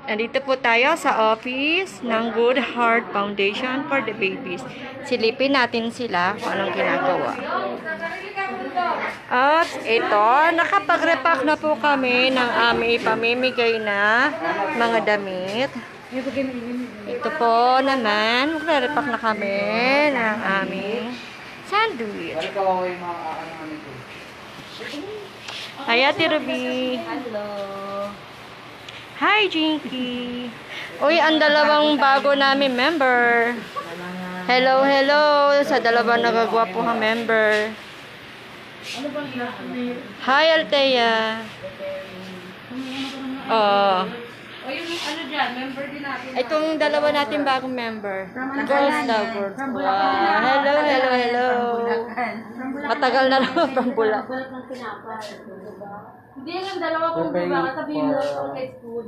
Nandito po tayo sa office ng Good Heart Foundation for the Babies. Silipin natin sila kung anong ginagawa. At ito, nakapag-repack na po kami ng aming ipamimigay na mga damit. Ito po naman, magre-repack na kami ng aming sandwich. Hi, Ate Ruby. Hello. Hi, Jinky. Uy, ang dalawang bago namin member. Hello, hello. Sa dalawang nagagwapong member. Hi, Althea. Oh. O yung ano dyan, member din natin. Itong dalawa natin bagong member. Girls Love Girls. Wow. Hello, hello, hello. Matagal na naman from Bulacan. Hindi yung dalawa kong baka sabihin mo from food.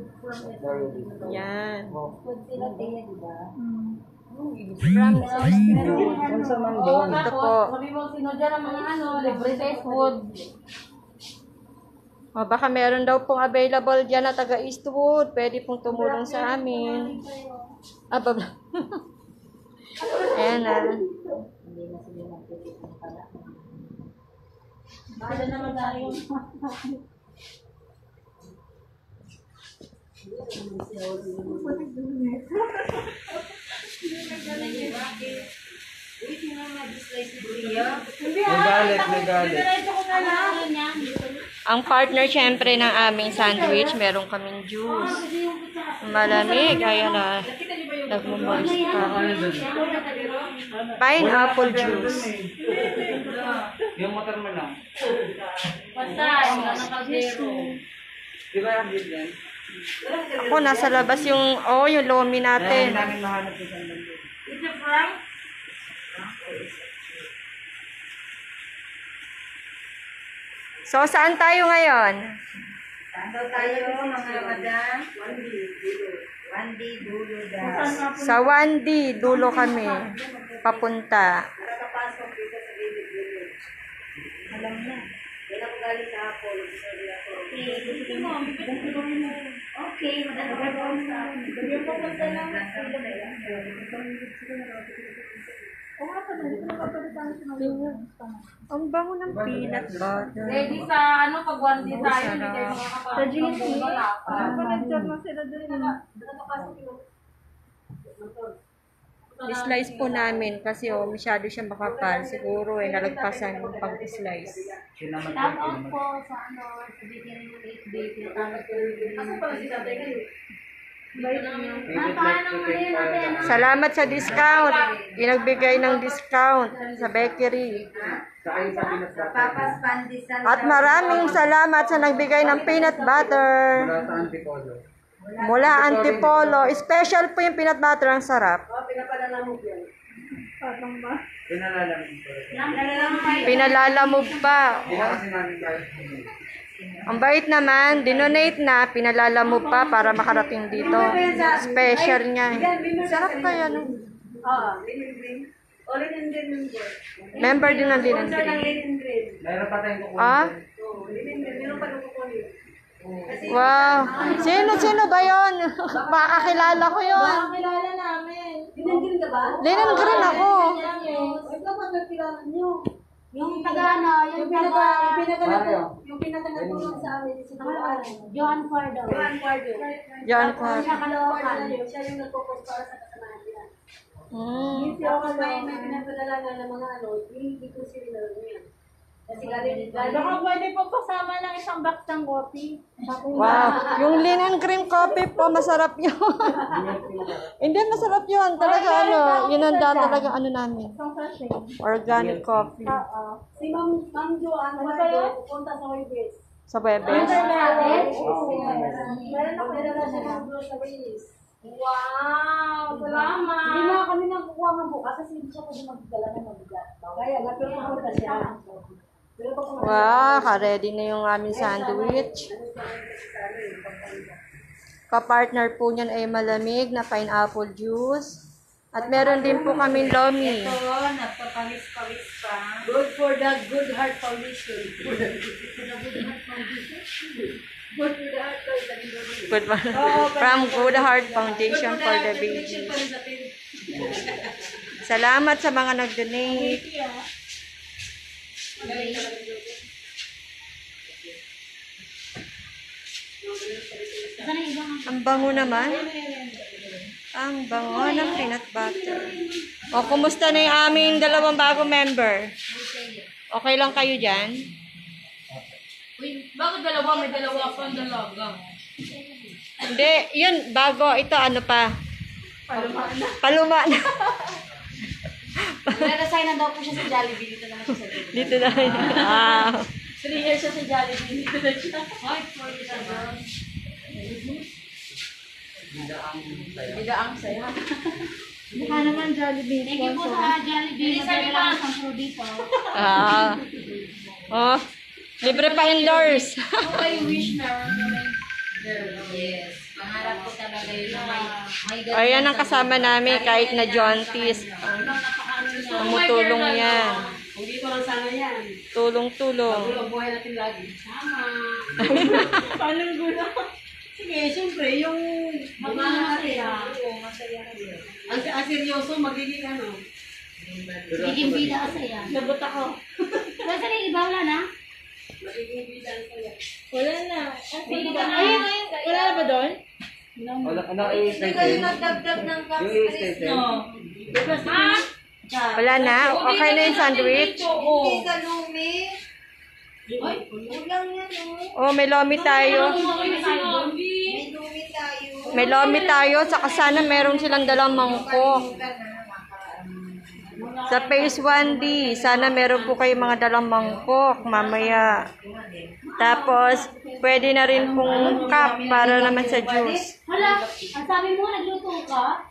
Yan. Food sila Tia, di ba? From Ito po. Sabi mo, sino dyan ang mga ano, libre sa food. O, baka meron daw pong available dyan na taga Eastwood. Pwede pong tumulong sa amin. Baba. Ayan na. Baka naman tayo. Nagalit. Ang partner syempre ng aming sandwich, meron kaming juice. Malamig. Ayan na. Nagmumoist pa. Pineapple juice. Yung motor mo lang. Basta, wala na kaldero. Di ba ang yan? Ako, nasa labas yung, yung lomi Kaya natin. namin mahanap yung sandal. Is it from? So, saan tayo ngayon? Saan daw tayo, mga madam? 1D, dulo daw. Sa 1D, dulo kami. Papunta. Alam na. Kailan ko galing sa Apple. Okay, madalaga po sa akin. Bigyan po kasi lang. Ang bango ng peanut butter. Ready sa ano, pag 1D tayo, hindi kayo makakapasok. Sa GC? Nag-chat na sila doon. I-slice po namin kasi masyado siya makapal. Siguro nalagpasan yung pag-slice. Sinamad Tap ko. out po sa ano, bigyan ng 8 day, tinatawag ko yung... Ako pala si tatay kayo. Salamat sa discount. Pinagbigay ng discount sa bakery. Sa akin sa peanut butter. Papas Pandesal. At maraming salamat sa nagbigay ng peanut butter. Mula sa Antipolo. Mula Antipolo. Special po yung peanut butter. Ang sarap. Pinalalamig ko. Pinalalamog pa. Hindi na kasi namin kahit Ang bait naman, dinonate na, pinalalamog pa para makarating dito. Special niya. Sarap kaya no? Member din ng Linen Green. Mayroon pa tayong kukunin. Ah? Wow. Sino ba yun? Makakilala ko yun. Kilala namin. Linen ka ba? Linen Green ako. Ikaw ba nagkilala nyo? Yung taga-ano, yung pinaka-natulong sa amin, si Johan Fardo. Yan ko. Siya Caloocan. Siya yung nagpo-post para sa kasamahan niya. Tapos may pinapadala na ng mga ano, hindi ko sila niya. Kasi galing. Baka pwede po kasama ng isang box ng coffee. Wow. Yung Linen Green coffee po, masarap yun. Hindi, masarap yun. Talaga yun ang talaga namin. Isang sachet. Organic coffee. Si Ma'am Joanne, Ano ba yun? pupunta sa Webes. Sa Webes. Meron ako dinala siya ng groceries. Wow! Salamat! Hindi na kami nakukuha ng bukas kasi hindi siya pwede magdala ng mabigat. Kaya nga, pero pupunta siya. Wow, ka-ready na yung aming sandwich. Ka-partner po niyan ay malamig na pineapple juice. At meron din po kami lomi. Ito, nagpapawis-pawis pa. Good for the Good Heart Foundation. Good one. From Good Heart Foundation for the Babies. Salamat sa mga nag-donate. Ang bango naman. Ang bango ng peanut butter. O, kumusta na yung aming dalawang bagong member? Okay lang kayo dyan? Uy, bakit dalawa? May dalawa pang dalaga. Hindi, yun, bago. Ito, ano pa? Paluma na. Nag-resign na daw po siya sa Jollibee. Dito naman siya sa Jollibee. Dito na. Ah. 3 years siya sa Jollibee. Dito na siya. Ay, 4 years ago. Bigaang saya. Mukha naman Jollibee. Thank you po sa Jollibee. Magdala lang ang pro dito. Ah. Oh, libre pa indoors. Okay, wish meron kami. Yes. Pangarap ko talaga yun na may Ayan ang kasama namin kahit na jaunties. Tumutulong yan. Kung dito lang sana yan. Tulong-tulong. Gulo buhay natin lagi. Sama. Paano gulo? Sige, siyempre, yung Masaya. masaya ka din. Ang seryoso, magiging ano? Magiging bida kasi yan. Lagot ako. Kasi na iba wala na? Magiging bida ang saya. Wala na. Wala na ba doon? Wala, ano, Hindi kayo nagdagdag ng cups, Chris, no? Wala na? Okay na yung sandwich? Hindi sa lumi. Ulang yan, no? Oh, may lomi tayo. May lumi tayo. May lomi tayo. Saka sana meron silang dalang mangkok. Sa phase 1D, sana meron po kayo mga dalang mangkok mamaya. Tapos, pwede na rin pong cup para naman sa juice. Hala, ang sabi mo, nagluto ka?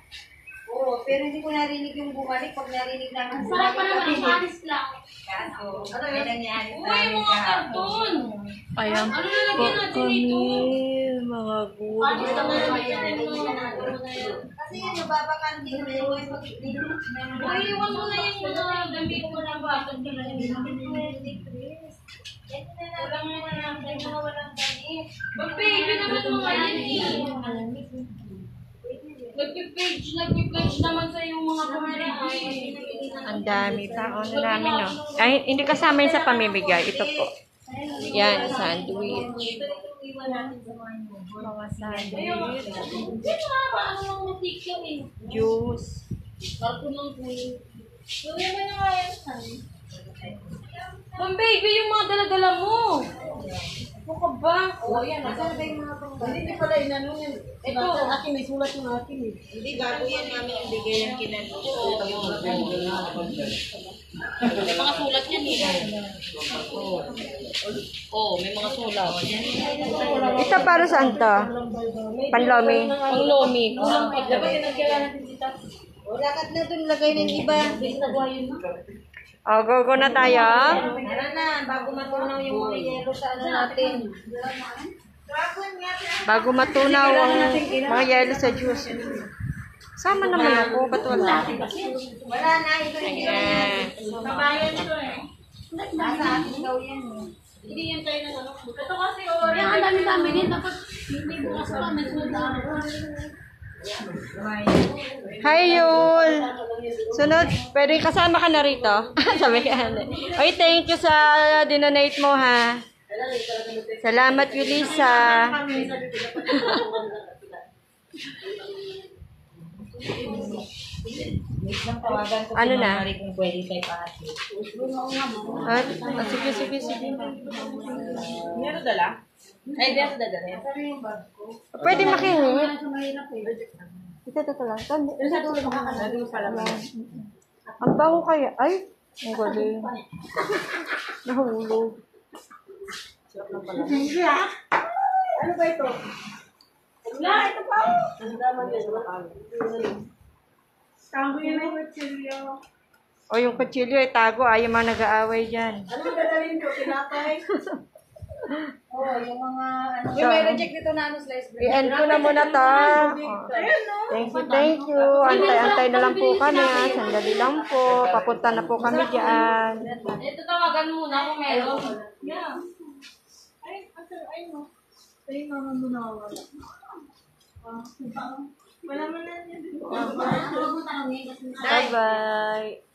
Oo, pero hindi ko narinig yung bumalik. Pag narinig namin Sarap pa naman, ang panis lang. Ano yung nangyari? Uy, mga karton! Ayan Ano po nalagyan natin kami, ito? mga Panis gulay. naman nalagyan mo. Kasi yun, nababakanti ko na yung pag-ibig. Uy, iwan mo na yung mga damit mo ng batang Wala mo na natin mga walang ganit. Mag-baby naman mga yan eh. Nag-page naman sa yung mga pamilya. Ang dami pa. Ano namin, no? Ay, hindi kasama yun sa pamimigay. Ito po. Yan, sandwich. Mga sandwich. Hindi nga ba? Ano ang matik yun eh? Juice. Karton ng kulit. Gawin mo na nga yan, honey. Baby, yung mga dala-dala mo. Ano ka ba? Oo, yan. Nasaan ba yung mga pang... Hindi pala inano yan. Ito, akin may sulat yung akin eh. Hindi, bago yan namin yung bigay yung kinano. May mga sulat yan eh. Oo, may mga sulat. Ito para saan to? Panlomi. Ang lomi. Kulang pa. Dapat yung nagkailangan natin dito. Wala ka na doon, lagay ng iba. O, go na tayo. Tara na, bago matunaw yung mga yelo sa ano natin. Bago matunaw ang mga yelo sa juice. Sama naman ako. Ba't wala? Wala na, ito hindi Ayan. Kabayan ito eh. nasa atin daw yan eh. Hindi yan tayo na ano. Ito kasi oras. Ang dami-dami din. Dapat hindi bukas pa. May sulat. Hi, Yul! Sunod, pwede kasama ka na rito? Sabi ka. Oy, thank you sa dinonate mo, ha? Salamat, Yulisa. Ano na? Kung pwede tayo pahati. Sige, sige, sige. Meron dala? Ay, di ako dadala. Pwede makinig. Ito lang. Ang bango kaya. Ay, ang galing. Nahulog. Ano ba ito? Wala, ito pa. Ang daman yan. Tango yun ang kutsilyo. O yung kutsilyo ay tago. Ayaw mga nag-aaway dyan. Ano dadalhin ko? Tinapay? Oo, yung mga ano. So, May reject dito na ano slice bread. I-end ko na muna to. Thank you. Antay-antay na lang po kami. Sandali lang po. Papunta na po kami dyan. Ito tawagan muna kung meron. Yeah. Ay, no. Ay, mama mo nawawala. Wala mo na yan. Bye-bye.